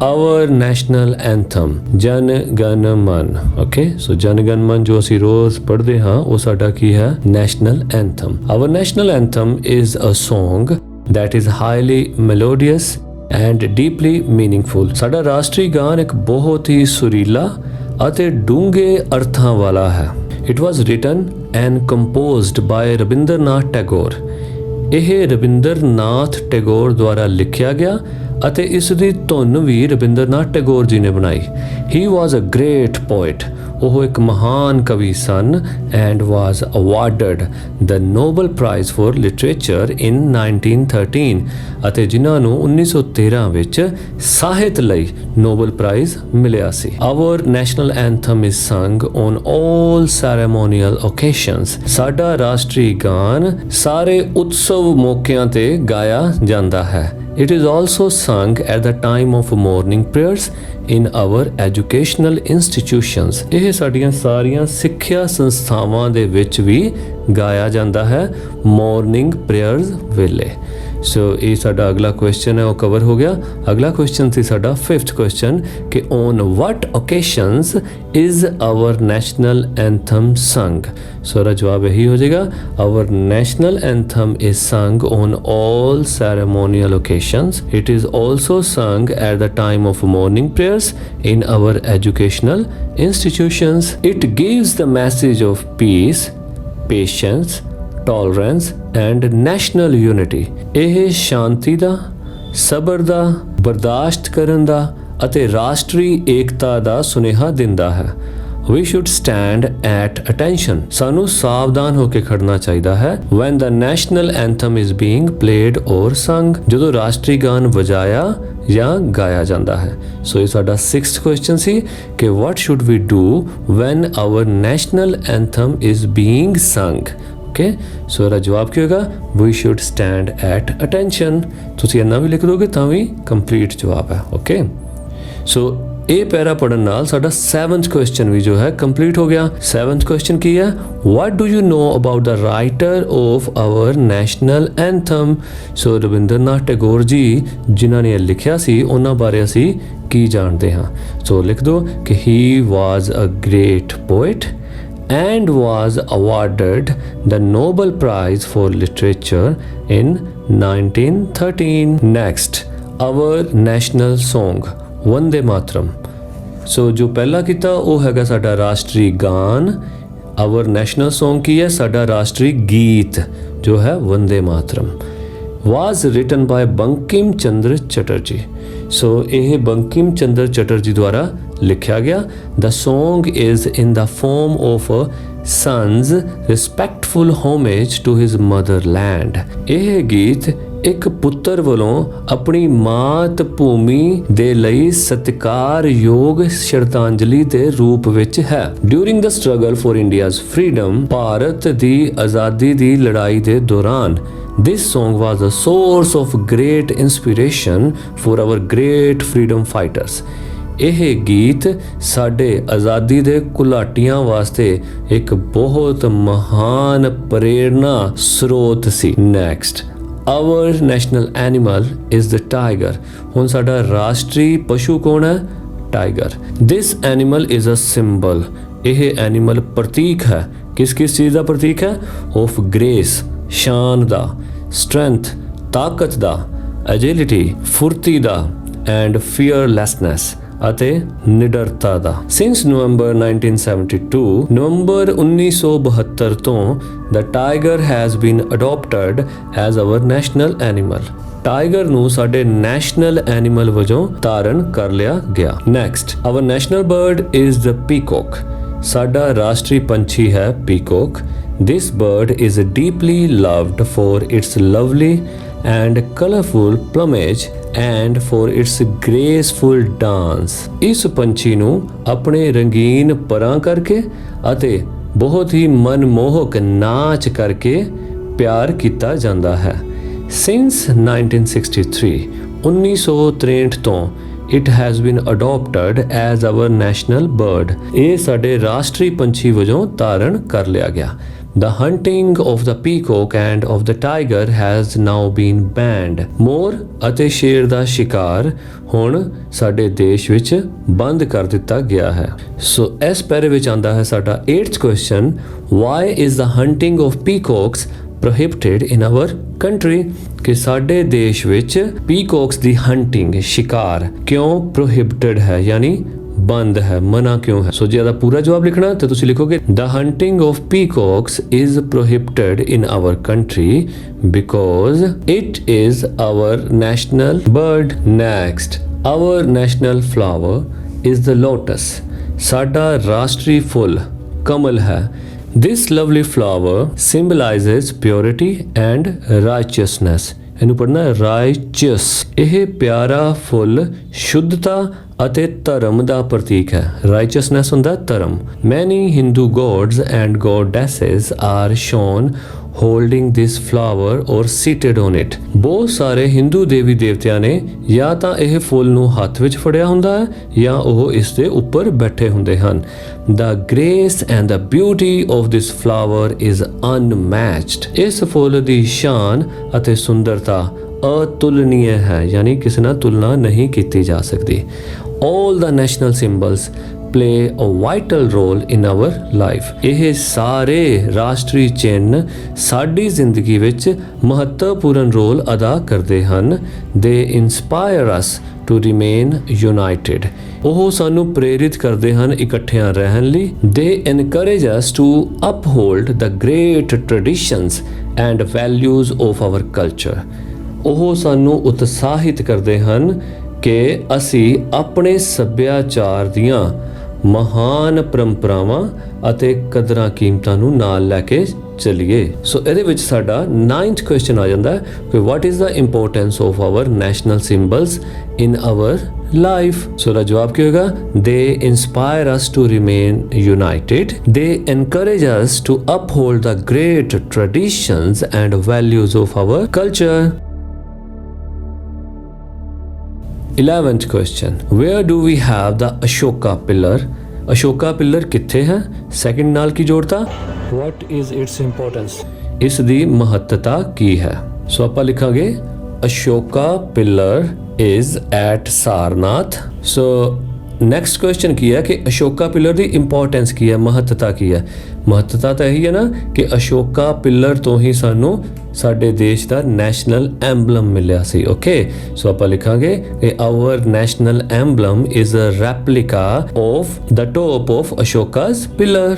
our national anthem Jana Gana Mana. Okay, ਸੋ ਜਨ ਗਨ ਮਨ ਜੋ ਅਸੀਂ ਰੋਜ਼ ਪੜ੍ਹਦੇ ਹਾਂ ਉਹ ਸਾਡਾ ਕੀ ਹੈ? National anthem. our national anthem is a song that is highly melodious and deeply meaningful। ਸਾਡਾ ਰਾਸ਼ਟਰੀ ਗਾਨ ਇੱਕ ਬਹੁਤ ਹੀ ਸੁਰੀਲਾ ਅਤੇ ਡੂੰਘੇ ਅਰਥਾਂ ਵਾਲਾ ਹੈ। it was written and composed by Rabindranath Tagore। ਇਹ ਰਵਿੰਦਰਨਾਥ ਟੈਗੋਰ ਦੁਆਰਾ ਲਿਖਿਆ ਗਿਆ ਅਤੇ ਇਸ ਦੀ ਧੁਨ ਵੀ ਰਵਿੰਦਰਨਾਥ ਟੈਗੋਰ ਜੀ ਨੇ ਬਣਾਈ। He was a great poet. ਉਹ ਇੱਕ ਮਹਾਨ ਕਵੀ ਸਨ and was awarded the Nobel prize for literature in 1913 ਅਤੇ ਜਿਨ੍ਹਾਂ ਨੂੰ 1913 ਵਿੱਚ ਸਾਹਿਤ ਲਈ ਨੋਬਲ ਪ੍ਰਾਈਜ਼ ਮਿਲਿਆ ਸੀ। Hour national anthem is sung on all ceremonial ਓਕੇਸ਼ਨਸ। ਸਾਡਾ ਰਾਸ਼ਟਰੀ ਗਾਨ ਸਾਰੇ ਉਤਸਵ ਮੌਕਿਆਂ ਤੇ ਗਾਇਆ ਜਾਂਦਾ ਹੈ। It is also sung at the time of morning prayers in our educational institutions। ਇਹ ਸਾਡੀਆਂ ਸਾਰੀਆਂ ਸਿੱਖਿਆ ਸੰਸਥਾਵਾਂ ਦੇ ਵਿੱਚ ਵੀ ਗਾਇਆ ਜਾਂਦਾ ਹੈ ਮਾਰਨਿੰਗ ਪ੍ਰੇਅਰਸ ਵੇਲੇ। ਸੋ ਇਹ ਸਾਡਾ ਅਗਲਾ ਕੁਐਸਚਨ ਹੈ ਉਹ ਕਵਰ ਹੋ ਗਿਆ। ਅਗਲਾ ਕੁਐਸਚਨ ਸੀ ਸਾਡਾ 5th ਕੁਐਸਚਨ ਕਿ on what occasions is our national anthem sung. So ਇਹਦਾ ਜਵਾਬ ਇਹੀ ਹੋ ਜਾਏਗਾ our national anthem is sung on all ceremonial occasions. It is also sung at the time of morning prayers in our educational institutions। It gives the message of peace, patience, tolerance and national unity। ਇਹ ਸ਼ਾਂਤੀ ਦਾ, ਸਬਰ ਦਾ, ਬਰਦਾਸ਼ਤ ਕਰਨ ਦਾ ਅਤੇ ਰਾਸ਼ਟਰੀ ਏਕਤਾ ਦਾ ਸੁਨੇਹਾ ਦਿੰਦਾ ਹੈ। We should stand at attention। ਸਾਨੂੰ ਸਾਵਧਾਨ ਹੋ ਕੇ ਖੜਨਾ ਚਾਹੀਦਾ ਹੈ when the national anthem is being played or sung। ਜਦੋਂ ਰਾਸ਼ਟਰੀ ਗਾਨ ਵਜਾਇਆ ਜਾਂ ਗਾਇਆ ਜਾਂਦਾ ਹੈ। ਸੋ ਇਹ ਸਾਡਾ 6th ਕੁਐਸਚਨ ਸੀ ਕਿ what should we do when our national anthem is being sung। Okay, so ਇਹਦਾ ਜਵਾਬ ਕੀ ਹੋਏਗਾ? we should stand at attention। ਤੁਸੀਂ ਇੰਨਾ ਵੀ ਲਿਖ ਦੋਗੇ ਤਾਂ ਵੀ ਕੰਪਲੀਟ ਜਵਾਬ ਹੈ। ਓਕੇ, ਸੋ ਇਹ ਪੈਰਾ ਪੜਨ ਨਾਲ ਸਾਡਾ 7th ਕੁਐਸਚਨ ਵੀ ਜੋ ਹੈ ਕੰਪਲੀਟ ਹੋ ਗਿਆ। 7th ਕੁਐਸਚਨ ਕੀ ਹੈ? what do you know about the writer of our national anthem। ਸੋ ਰਵਿੰਦਰਨਾਥ ਟੈਗੋਰ ਜੀ ਜਿਨ੍ਹਾਂ ਨੇ ਲਿਖਿਆ ਸੀ ਉਹਨਾਂ ਬਾਰੇ ਅਸੀਂ ਕੀ ਜਾਣਦੇ ਹਾਂ? ਸੋ ਲਿਖ ਦਿਓ ਕਿ he was a great poet and was awarded the Nobel Prize for Literature in 1913। Next, our national song Vande Mataram. ਸੋ ਜੋ ਪਹਿਲਾ ਕੀਤਾ ਉਹ ਹੈਗਾ ਸਾਡਾ ਰਾਸ਼ਟਰੀ ਗਾਨ। ਆਵਰ ਨੈਸ਼ਨਲ ਸੌਂਗ ਕੀ ਹੈ? ਸਾਡਾ ਰਾਸ਼ਟਰੀ ਗੀਤ ਜੋ ਹੈ Vande Mataram. Was written by Bankim Chandra Chatterjee. So ਇਹ ਬੰਕਿਮ ਚੰਦਰ ਚਟਰਜੀ ਦੁਆਰਾ ਲਿਖਿਆ ਗਿਆ। The song is in the form of son's respectful homage to his motherland. ਇਹ ਗੀਤ ਇੱਕ ਪੁੱਤਰ ਵੱਲੋਂ ਆਪਣੀ ਮਾਤ ਭੂਮੀ ਦੇ ਲਈ ਸਤਿਕਾਰਯੋਗ ਸ਼ਰਧਾਂਜਲੀ ਦੇ ਰੂਪ ਵਿੱਚ ਹੈ। During the struggle for India's freedom, Bharat ਦੀ ਆਜ਼ਾਦੀ ਦੀ ਲੜਾਈ ਦੇ ਦੌਰਾਨ this song was a source of great inspiration for our great freedom fighters। ਇਹ ਗੀਤ ਸਾਡੇ ਆਜ਼ਾਦੀ ਦੇ ਘੁਲਾਟੀਆਂ ਵਾਸਤੇ ਇੱਕ ਬਹੁਤ ਮਹਾਨ ਪ੍ਰੇਰਨਾ ਸਰੋਤ ਸੀ। Next, our national animal is the tiger। ਹੁਣ ਸਾਡਾ ਰਾਸ਼ਟਰੀ ਪਸ਼ੂ ਕੌਣ ਹੈ? Tiger. this animal is a symbol। ਇਹ ਐਨੀਮਲ ਪ੍ਰਤੀਕ ਹੈ। ਕਿਸ ਚੀਜ਼ ਦਾ ਪ੍ਰਤੀਕ ਹੈ? of grace, Shan the, strength, ਤਾਕਤ ਦਾ, agility, ਫੁਰਤੀ ਦਾ and fearlessness ਅਤੇ ਨਿਡਰਤਾ ਦਾ। ਸਿੰਸ ਨਵੰਬਰ 1972 ਨਵੰਬਰ 1972 ਤੋਂ the tiger has been adapted as our national animal. Tiger ਨੂੰ ਸਾਡੇ ਨੈਸ਼ਨਲ ਐਨੀਮਲ ਵਜੋਂ ਧਾਰਨ ਕਰ ਲਿਆ ਗਿਆ। Next, our national bird is the peacock. ਸਾਡਾ ਰਾਸ਼ਟਰੀ ਪੰਛੀ ਹੈ peacock. This bird is deeply loved for its lovely and colorful plumage and for its graceful dance। ਇਸ ਪੰਛੀ ਨੂੰ ਆਪਣੇ ਰੰਗੀਨ ਪਰਾਂ ਕਰਕੇ ਅਤੇ ਬਹੁਤ ਹੀ ਮਨਮੋਹਕ ਨਾਚ ਕਰਕੇ ਪਿਆਰ ਕੀਤਾ ਜਾਂਦਾ ਹੈ। Since 1963 1963 ਤੋਂ it has been adopted as our national bird। ਇਹ ਸਾਡੇ ਰਾਸ਼ਟਰੀ ਪੰਛੀ ਵਜੋਂ ਧਾਰਨ ਕਰ ਲਿਆ ਗਿਆ। The hunting of the peacock and of the tiger has now been banned. ਮੋਰ ਅਤੇ ਸ਼ੇਰ ਦਾ ਸ਼ਿਕਾਰ ਹੁਣ ਸਾਡੇ ਦੇਸ਼ ਵਿੱਚ ਬੰਦ ਕਰ ਦਿੱਤਾ ਗਿਆ ਹੈ। ਸੋ ਇਸ ਪੈਰੇ ਵਿੱਚ ਆਂਦਾ ਹੈ ਸਾਡਾ 8th question, why is the hunting of peacocks prohibited in our country? ਕਿ ਸਾਡੇ ਦੇਸ਼ ਵਿੱਚ ਪੀਕੌਕਸ ਦੀ ਹੰਟਿੰਗ ਸ਼ਿਕਾਰ ਕਿਉਂ ਪ੍ਰੋਹਿਬਿਟਡ ਹੈ, ਯਾਨੀ ਬੰਦ ਹੈ, ਮਨਾ ਕਿਉਂ ਹੈ? ਸੋ ਜੇ ਇਹਦਾ ਪੂਰਾ ਜਵਾਬ ਲਿਖਣਾ ਤਾਂ ਤੁਸੀਂ ਲਿਖੋਗੇ the hunting of peacocks is prohibited in our country because it is our national bird. Next, our national flower is the lotus. ਸਾਡਾ ਰਾਸ਼ਟਰੀ ਫੁੱਲ ਕਮਲ ਹੈ। This lovely flower symbolizes purity and righteousness. ਇਹਨੂੰ ਪੜ੍ਹਨਾ righteous। ਇਹ ਪਿਆਰਾ ਫੁੱਲ ਸ਼ੁੱਧਤਾ ਅਤੇ ਧਰਮ ਦਾ ਪ੍ਰਤੀਕ ਹੈ। righteousness ਹੁੰਦਾ ਧਰਮ। Many Hindu gods and goddesses are shown holding this flower or seated on it. ਬਹੁਤ ਸਾਰੇ ਹਿੰਦੂ ਦੇਵੀ ਦੇਵਤਿਆਂ ਨੇ ਜਾਂ ਤਾਂ ਇਹ ਫੁੱਲ ਨੂੰ ਹੱਥ ਵਿੱਚ ਫੜਿਆ ਹੁੰਦਾ ਹੈ ਜਾਂ ਉਹ ਇਸ ਦੇ ਉੱਪਰ ਬੈਠੇ ਹੁੰਦੇ ਹਨ। The grace and the beauty of this flower is unmatched. ਇਸ ਫੁੱਲ ਦੀ ਸ਼ਾਨ ਅਤੇ ਸੁੰਦਰਤਾ ਅਤੁਲਨੀय ਹੈ, ਯਾਨੀ ਕਿਸੇ ਨਾਲ ਤੁਲਨਾ ਨਹੀਂ ਕੀਤੀ ਜਾ ਸਕਦੀ। All the national symbols play a vital role in our life. ਇਹ ਸਾਰੇ ਰਾਸ਼ਟਰੀ ਚਿੰਨ੍ਹ ਸਾਡੀ ਜ਼ਿੰਦਗੀ ਵਿੱਚ ਮਹੱਤਵਪੂਰਨ ਰੋਲ ਅਦਾ ਕਰਦੇ ਹਨ। They inspire us to remain united. ਉਹ ਸਾਨੂੰ ਪ੍ਰੇਰਿਤ ਕਰਦੇ ਹਨ ਇਕੱਠਿਆਂ ਰਹਿਣ ਲਈ। They encourage us to uphold the great traditions and values of our culture. ਉਹ ਸਾਨੂੰ ਉਤਸ਼ਾਹਿਤ ਕਰਦੇ ਹਨ ਕਿ ਅਸੀਂ ਆਪਣੇ ਸੱਭਿਆਚਾਰ ਦੀਆਂ ਮਹਾਨ ਪਰੰਪਰਾਵਾਂ ਅਤੇ ਕਦਰਾਂ ਕੀਮਤਾਂ ਨੂੰ ਨਾਲ ਲੈ ਕੇ ਚੱਲੀਏ। ਸੋ ਇਹਦੇ ਵਿੱਚ ਸਾਡਾ 9th ਕੁਐਸਚਨ ਆ ਜਾਂਦਾ ਹੈ ਕਿ what is the importance of our national symbols in our life. So ਇਹਦਾ ਜਵਾਬ ਕੀ ਹੋਏਗਾ? They inspire us to remain united, they encourage us to uphold the great traditions and values of our culture. 11th question, where do we have the Ashoka pillar? Ashoka pillar ਕਿੱਥੇ ਹੈ? Second ਨਾਲ ਕੀ ਜੋੜਤਾ? What is its importance? ਇਸ ਦੀ ਮਹੱਤਤਾ ਕੀ ਹੈ? ਸੋ ਆਪਾਂ ਲਿਖਾਂਗੇ Ashoka pillar is at Sarnath. So next question ਕੀ ਹੈ ਕਿ ਅਸ਼ੋਕਾ ਪਿਲਰ ਦੀ ਇੰਪੋਰਟੈਂਸ ਕੀ ਹੈ, ਮਹੱਤਤਾ ਕੀ ਹੈ? ਮਹੱਤਤਾ ਤਾਂ ਇਹੀ ਹੈ ਨਾ ਕਿ ਅਸ਼ੋਕਾ ਪਿਲਰ ਤੋਂ ਹੀ ਸਾਨੂੰ ਸਾਡੇ ਦੇਸ਼ ਦਾ ਨੈਸ਼ਨਲ ਐਂਬਲਮ ਮਿਲਿਆ ਸੀ। ਓਕੇ, ਸੋ ਆਪਾਂ ਲਿਖਾਂਗੇ ਕਿ our national emblem is a replica of the top of Ashoka's pillar.